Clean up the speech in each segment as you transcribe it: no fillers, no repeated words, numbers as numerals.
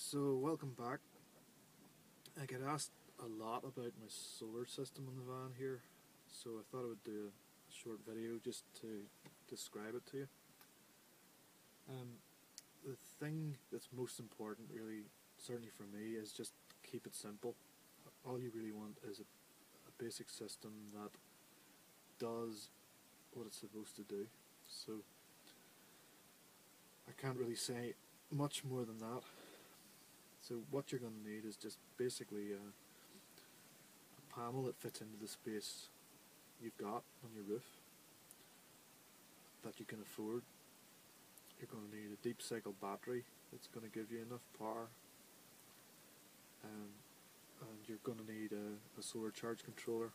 So welcome back. I get asked a lot about my solar system in the van here, so I thought I would do a short video just to describe it to you. The thing that's most important, really, certainly for me, is just keep it simple. All you really want is a basic system that does what it's supposed to do. So I can't really say much more than that. So what you're going to need is just basically a panel that fits into the space you've got on your roof that you can afford. You're going to need a deep cycle battery that's going to give you enough power, and you're going to need a solar charge controller.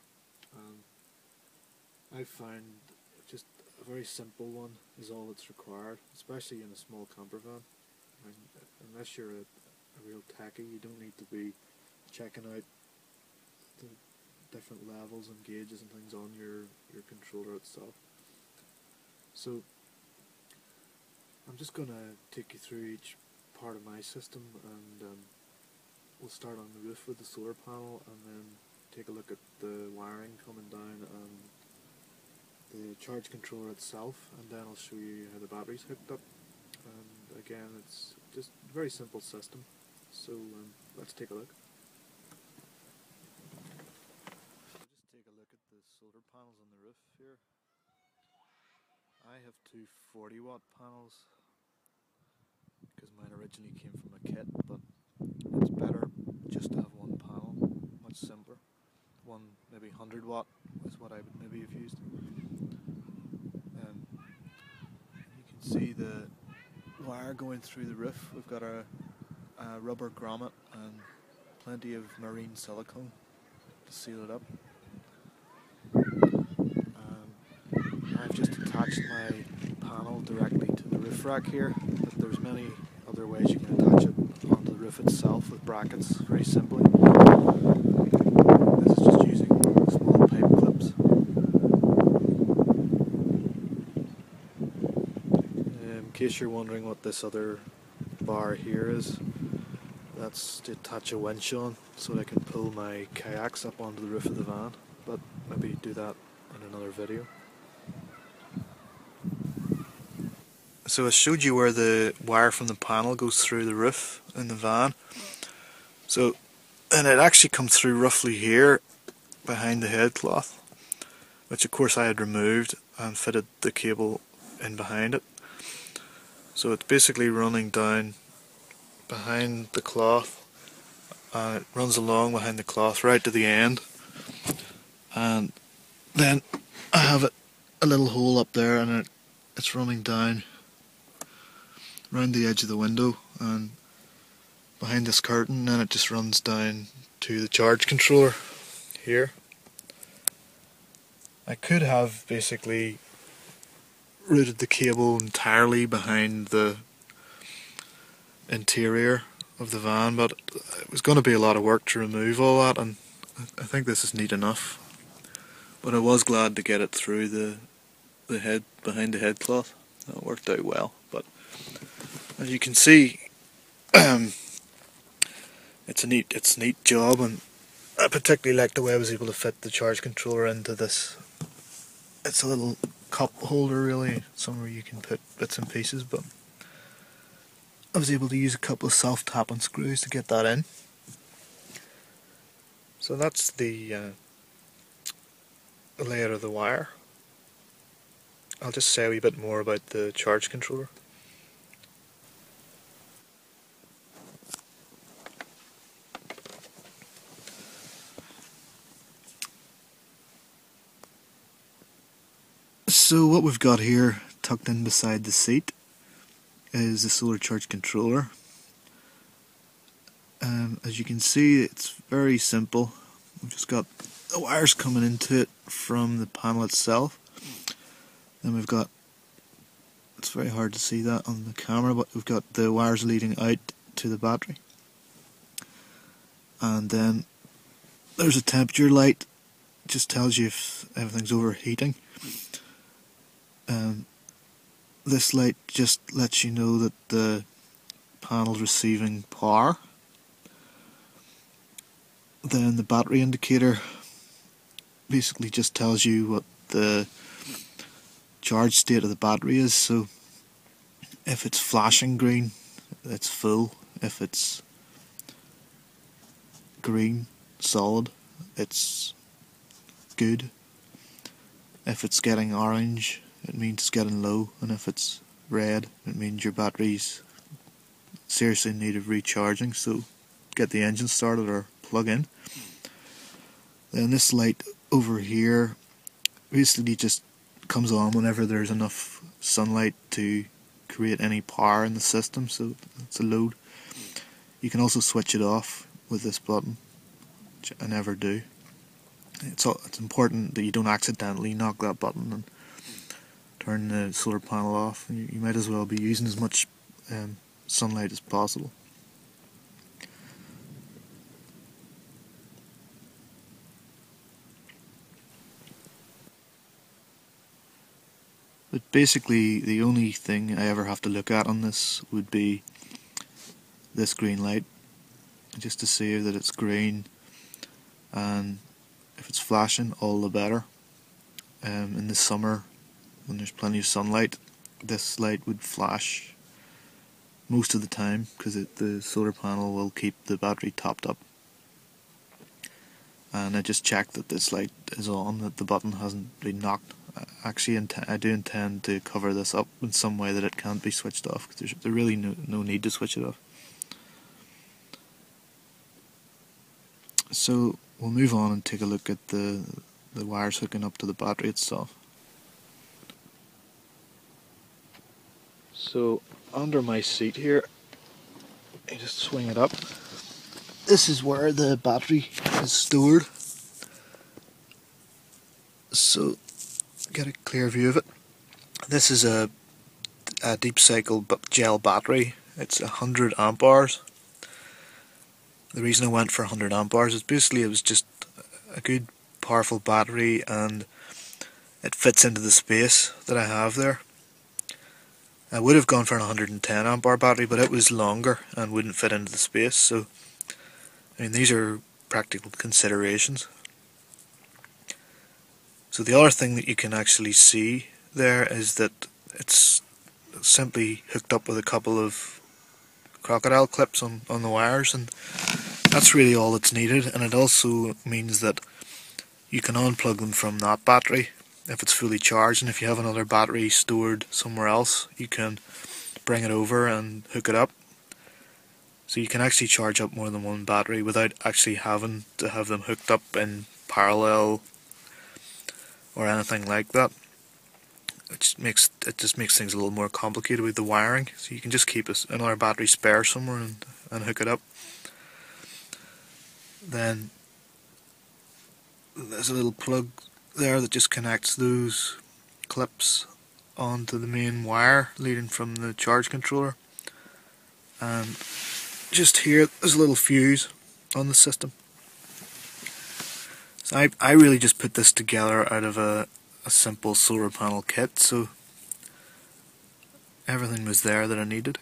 I've found just a very simple one is all that's required, especially in a small camper van. Unless you're a real techie, you don't need to be checking out the different levels and gauges and things on your controller itself. So I'm just going to take you through each part of my system, and we'll start on the roof with the solar panel, and then take a look at the wiring coming down and the charge controller itself, and then I'll show you how the battery's hooked up. And again, it's just a very simple system. So let's take a look. So just take a look at the solar panels on the roof here. I have two 40-watt panels because mine originally came from a kit, but it's better just to have one panel, much simpler. One maybe 100-watt is what I would maybe have used. You can see the wire going through the roof. We've got a rubber grommet and plenty of marine silicone to seal it up. I've just attached my panel directly to the roof rack here, but there's many other ways you can attach it onto the roof itself with brackets, very simply. This is just using small pipe clips. In case you're wondering what this other bar here is, that's to attach a winch on so that I can pull my kayaks up onto the roof of the van, but maybe do that in another video. So I showed you where the wire from the panel goes through the roof in the van. So, and it actually comes through roughly here behind the headcloth, which of course I had removed and fitted the cable in behind it. So it's basically running down behind the cloth, and it runs along behind the cloth right to the end, and then I have a little hole up there, and it's running down around the edge of the window and behind this curtain, and it just runs down to the charge controller here. I could have basically routed the cable entirely behind the interior of the van, but it was going to be a lot of work to remove all that, and I think this is neat enough. But I was glad to get it through the head behind the headcloth. It worked out well. But as you can see, it's a neat job, and I particularly like the way I was able to fit the charge controller into this. It's a little cup holder, really, somewhere you can put bits and pieces, but I was able to use a couple of self-tapping screws to get that in. So that's the layout of the wire. I'll just say a wee bit more about the charge controller. So what we've got here tucked in beside the seat is the solar charge controller. As you can see, it's very simple. We've just got the wires coming into it from the panel itself. Then we've got, it's very hard to see that on the camera, but we've got the wires leading out to the battery. And then there's a temperature light, it just tells you if everything's overheating. This light just lets you know that the panel's receiving power. Then the battery indicator basically just tells you what the charge state of the battery is. So if it's flashing green, it's full. If it's green, solid, it's good. If it's getting orange, it means it's getting low, and if it's red, it means your battery's seriously in need of recharging, so get the engine started or plug in. Then this light over here basically just comes on whenever there's enough sunlight to create any power in the system, so it's a load. You can also switch it off with this button, which I never do. It's important that you don't accidentally knock that button and turn the solar panel off. You might as well be using as much sunlight as possible. But basically the only thing I ever have to look at on this would be this green light, just to see that it's green, and if it's flashing, all the better. In the summer, when there's plenty of sunlight, this light would flash most of the time because the solar panel will keep the battery topped up. And I just checked that this light is on, that the button hasn't been knocked. Actually, I do intend to cover this up in some way that it can't be switched off, because there's really no need to switch it off. So we'll move on and take a look at the wires hooking up to the battery itself. So under my seat here, I just swing it up. This is where the battery is stored. So get a clear view of it. This is a deep cycle gel battery. It's 100 amp hours. The reason I went for 100 amp hours is basically it was just a good powerful battery, and it fits into the space that I have there. I would have gone for an 110 amp hour battery, but it was longer and wouldn't fit into the space. So I mean, these are practical considerations. So the other thing that you can actually see there is that it's simply hooked up with a couple of crocodile clips on the wires, and that's really all that's needed. And it also means that you can unplug them from that battery if it's fully charged, and if you have another battery stored somewhere else, you can bring it over and hook it up. So you can actually charge up more than one battery without actually having to have them hooked up in parallel or anything like that, which just makes things a little more complicated with the wiring. So you can just keep another battery spare somewhere and hook it up. Then there's a little plug there that just connects those clips onto the main wire leading from the charge controller, and just here there's a little fuse on the system. So I really just put this together out of a simple solar panel kit, so everything was there that I needed.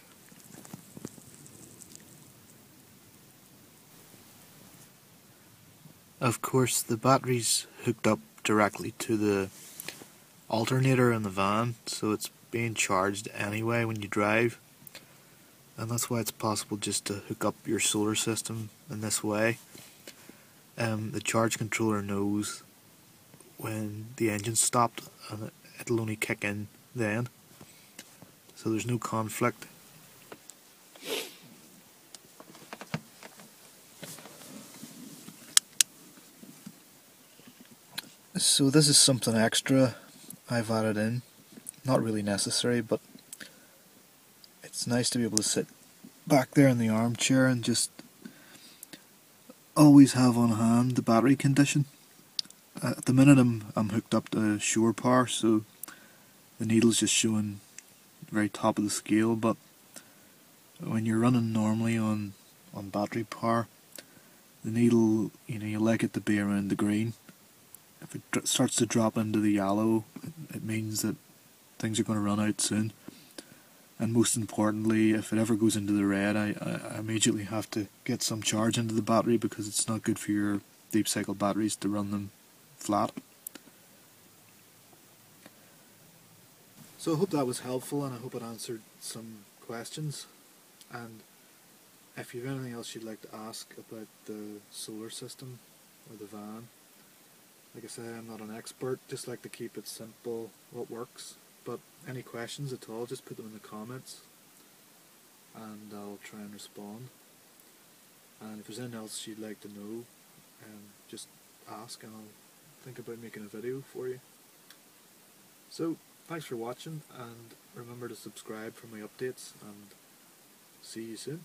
Of course, the battery's hooked up directly to the alternator in the van, so it's being charged anyway when you drive, and that's why it's possible just to hook up your solar system in this way. The charge controller knows when the engine's stopped, and it'll only kick in then, so there's no conflict. So this is something extra I've added in, not really necessary, but it's nice to be able to sit back there in the armchair and just always have on hand the battery condition. At the minute I'm hooked up to shore power, so the needle's just showing the very top of the scale, but when you're running normally on battery power, the needle, you like it to be around the green. If it starts to drop into the yellow, it means that things are going to run out soon. and most importantly, if it ever goes into the red, I immediately have to get some charge into the battery, because it's not good for your deep cycle batteries to run them flat. So I hope that was helpful, and I hope it answered some questions. And if you have anything else you'd like to ask about the solar system or the van, like I say, I'm not an expert, just like to keep it simple, what works. But any questions at all, just put them in the comments and I'll try and respond. And if there's anything else you'd like to know, just ask and I'll think about making a video for you. So, thanks for watching, and remember to subscribe for my updates, and see you soon.